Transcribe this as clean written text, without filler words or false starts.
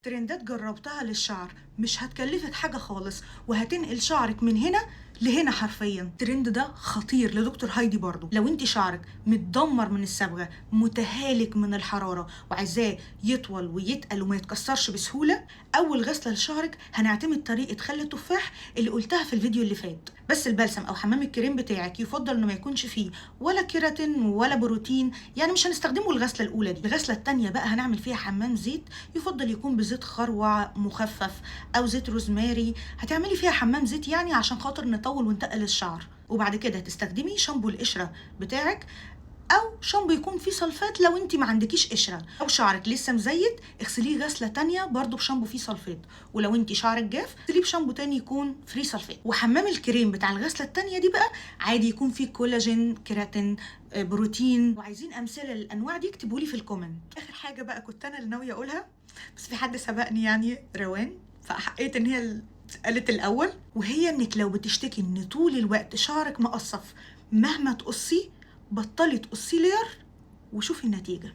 ترندات جربتها للشعر مش هتكلفك حاجة خالص، وهتنقل شعرك من هنا لهنا حرفيا. الترند ده خطير لدكتور هايدي برضو. لو انت شعرك متدمر من الصبغه، متهالك من الحراره، وعايزاه يطول ويتقل وما يتكسرش بسهوله، اول غسله لشعرك هنعتمد طريقه خل التفاح اللي قلتها في الفيديو اللي فات. بس البلسم او حمام الكريم بتاعك يفضل انه ما يكونش فيه ولا كيراتين ولا بروتين، يعني مش هنستخدمه الغسله الاولى دي. الغسله الثانيه بقى هنعمل فيها حمام زيت، يفضل يكون بزيت خروع مخفف او زيت روزماري. هتعملي فيها حمام زيت يعني عشان خاطر نطول ونتقل الشعر. وبعد كده هتستخدمي شامبو القشره بتاعك، او شامبو يكون فيه سلفات لو انت ما عندكيش قشره. او شعرك لسه مزيت، اغسليه غسله تانية برضو بشامبو فيه سلفات. ولو انت شعرك جاف، اغسليه بشامبو تاني يكون فري سلفات. وحمام الكريم بتاع الغسله التانية دي بقى عادي يكون فيه كولاجين، كيراتين، بروتين. وعايزين امثله للانواع دي اكتبوا لي في الكومنت. اخر حاجه بقى كنت انا اللي ناويه اقولها، بس في حد سبقني يعني، روان، فحقيت ان هي قالت الاول. وهي انك لو بتشتكي ان طول الوقت شعرك مقصف مهما تقصيه، بطلي تقصي لير وشوفي النتيجة.